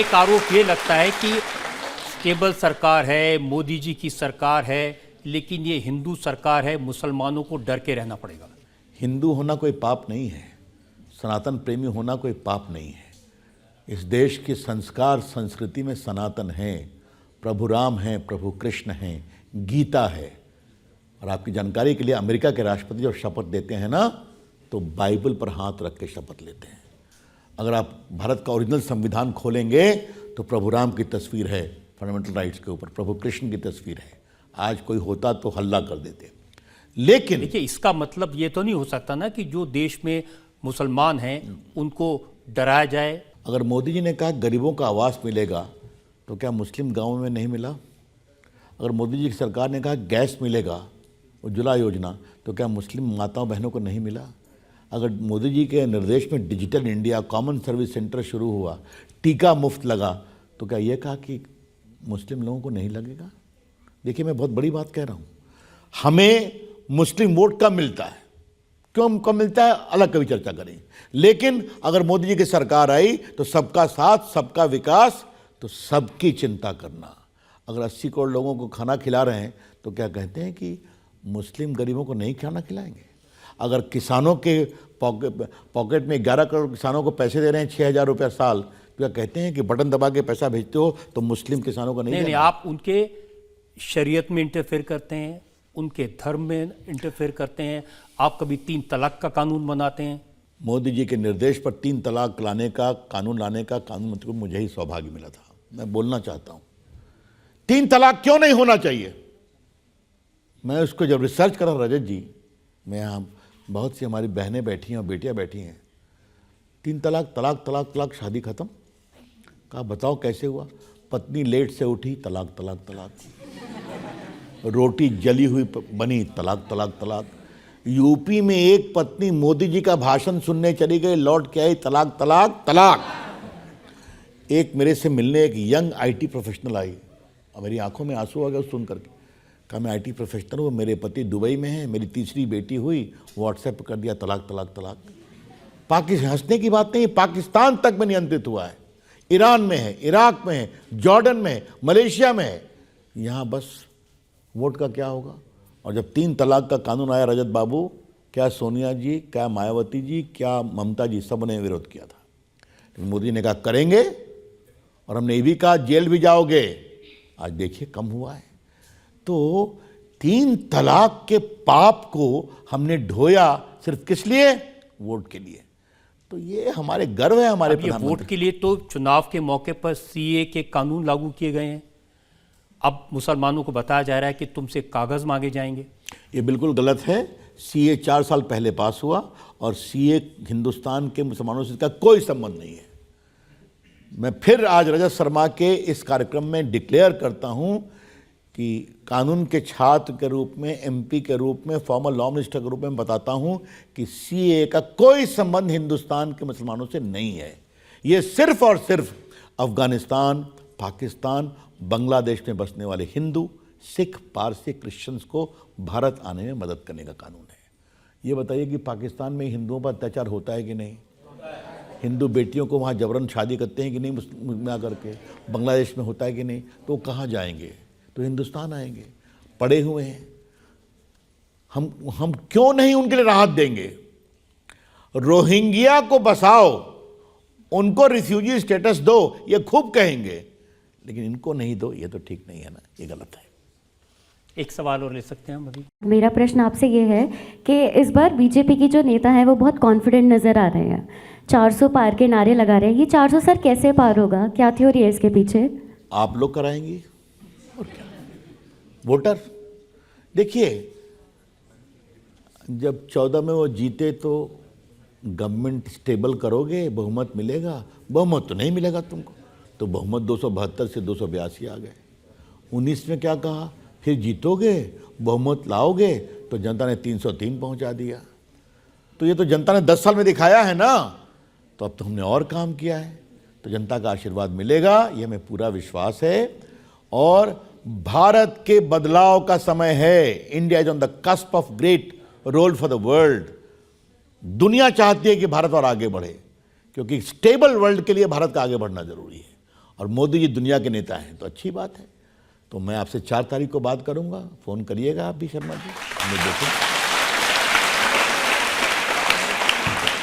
एक आरोप ये लगता है कि स्टेबल सरकार है, मोदी जी की सरकार है, लेकिन ये हिंदू सरकार है, मुसलमानों को डर के रहना पड़ेगा। हिंदू होना कोई पाप नहीं है, सनातन प्रेमी होना कोई पाप नहीं है। इस देश की संस्कार संस्कृति में सनातन है, प्रभु राम हैं, प्रभु कृष्ण हैं, गीता है। और आपकी जानकारी के लिए अमेरिका के राष्ट्रपति जब शपथ लेते हैं ना, तो बाइबल पर हाथ रख के शपथ लेते हैं। अगर आप भारत का ओरिजिनल संविधान खोलेंगे तो प्रभु राम की तस्वीर है फंडामेंटल राइट्स के ऊपर, प्रभु कृष्ण की तस्वीर है। आज कोई होता तो हल्ला कर देते। लेकिन देखिए, इसका मतलब ये तो नहीं हो सकता ना कि जो देश में मुसलमान हैं उनको डराया जाए। अगर मोदी जी ने कहा गरीबों का आवास मिलेगा, तो क्या मुस्लिम गांवों में नहीं मिला? अगर मोदी जी की सरकार ने कहा गैस मिलेगा, उज्ज्वला योजना, तो क्या मुस्लिम माताओं बहनों को नहीं मिला? अगर मोदी जी के निर्देश में digital India common service centre शुरू हुआ, टीका मुफ्त लगा, तो क्या ये कहा कि मुस्लिम लोगों को नहीं लगेगा? देखिए, मैं बहुत बड़ी बात कह रहा हूँ। हमें मुस्लिम वोट कम मिलता है, क्यों कम मिलता है अलग कभी चर्चा करें। लेकिन अगर मोदी जी की सरकार आई तो सबका साथ, सबका विकास, तो सबकी चिंता करना। अगर 80 करोड़ लोगों को खाना खिला रहे हैं तो क्या कहते हैं कि मुस्लिम गरीबों को नहीं खाना खिलाएंगे? अगर किसानों के पॉकेट में 11 करोड़ किसानों को पैसे दे रहे हैं 6,000 रुपया साल, तो क्या कहते हैं कि बटन दबा के पैसा भेजते हो तो मुस्लिम किसानों को नहीं? नहीं, आप उनके शरीयत में इंटरफेयर करते हैं, उनके धर्म में इंटरफेयर करते हैं। आप कभी 3 तलाक का कानून बनाते हैं। मोदी जी के निर्देश पर 3 तलाक लाने का कानून लाने का कानून मंत्री को मुझे ही सौभाग्य मिला था। मैं बोलना चाहता हूं 3 तलाक क्यों नहीं होना चाहिए। मैं उसको जब रिसर्च करा रजत जी, मैं यहाँ बहुत सी हमारी बहनें बैठी हैं और बेटियां बैठी हैं, 3 तलाक तलाक तलाक तलाक, शादी खत्म। कहा बताओ कैसे हुआ? पत्नी लेट से उठी, तलाक तलाक तलाक, रोटी जली हुई बनी, तलाक तलाक तलाक। यूपी में एक पत्नी मोदी जी का भाषण सुनने चली गई, लौट के आई, तलाक तलाक तलाक। एक मेरे से मिलने एक यंग आईटी प्रोफेशनल आई और मेरी आंखों में आंसू आ गया सुन करके। कहा मैं आईटी प्रोफेशनल हूँ, मेरे पति दुबई में हैं, मेरी तीसरी बेटी हुई, व्हाट्सएप पर कर दिया तलाक तलाक तलाक। पाकिस्तान, हंसने की बात नहीं, पाकिस्तान तक में नियंत्रित हुआ है, ईरान में है, इराक में है, जॉर्डन में है, मलेशिया में है। यहाँ बस वोट का क्या होगा? और जब 3 तलाक का कानून आया रजत बाबू, क्या सोनिया जी, क्या मायावती जी, क्या ममता जी, सब ने विरोध किया था। लेकिन मोदी ने कहा करेंगे, और हमने ये भी कहा जेल भी जाओगे। आज देखिए कम हुआ है। तो 3 तलाक के पाप को हमने ढोया सिर्फ किस लिए? वोट के लिए। तो ये हमारे गर्व है हमारे प्रधानमंत्री। वोट के लिए तो चुनाव के मौके पर सीए के कानून लागू किए गए हैं। अब मुसलमानों को बताया जा रहा है कि तुमसे कागज मांगे जाएंगे। ये बिल्कुल गलत है। सीए 4 साल पहले पास हुआ और सीए हिंदुस्तान के मुसलमानों से इसका कोई संबंध नहीं है। मैं फिर आज रजत शर्मा के इस कार्यक्रम में डिक्लेयर करता हूं कि कानून के छात्र के रूप में, एमपी के रूप में, फॉर्मर लॉ मिनिस्टर के रूप में बताता हूं कि सीए का कोई संबंध हिंदुस्तान के मुसलमानों से नहीं है। ये सिर्फ और सिर्फ अफगानिस्तान, पाकिस्तान, बांग्लादेश में बसने वाले हिंदू, सिख, पारसी, क्रिश्चियंस को भारत आने में मदद करने का कानून है। ये बताइए कि पाकिस्तान में हिंदुओं पर अत्याचार होता है कि नहीं? हिंदू बेटियों को वहाँ जबरन शादी करते हैं कि नहीं मुस्लिम में आकर के? बांग्लादेश में होता है कि नहीं? तो वो कहाँ जाएंगे? तो हिंदुस्तान आएंगे। पड़े हुए हैं। हम क्यों नहीं उनके लिए राहत देंगे? रोहिंग्या को बसाओ, उनको रिफ्यूजी स्टेटस दो, ये खूब कहेंगे, लेकिन इनको नहीं दो, ये तो ठीक नहीं है ना, ये गलत है। एक सवाल और ले सकते हैं हम अभी। मेरा प्रश्न आपसे ये है कि इस बार बीजेपी की जो नेता है वो बहुत कॉन्फिडेंट नज़र आ रहे हैं, 400 पार के नारे लगा रहे हैं। ये 400 सर कैसे पार होगा? क्या थ्योरी है इसके पीछे? आप लोग कराएंगे और क्या? वोटर देखिए, जब 14 में वो जीते तो गवर्नमेंट स्टेबल करोगे, बहुमत मिलेगा। बहुमत तो नहीं मिलेगा तुमको, तो बहुमत 272 से 282 आ गए। 19 में क्या कहा? फिर जीतोगे, बहुमत लाओगे, तो जनता ने 303 पहुंचा दिया। तो ये तो जनता ने 10 साल में दिखाया है ना। तो अब तो हमने और काम किया है, तो जनता का आशीर्वाद मिलेगा, ये हमें पूरा विश्वास है। और भारत के बदलाव का समय है। India is on the cusp of great role for the world. दुनिया चाहती है कि भारत और आगे बढ़े, क्योंकि स्टेबल वर्ल्ड के लिए भारत का आगे बढ़ना जरूरी है। और मोदी जी दुनिया के नेता हैं, तो अच्छी बात है। तो मैं आपसे 4 तारीख को बात करूंगा, फ़ोन करिएगा आप भी शर्मा जी, हमें देखें।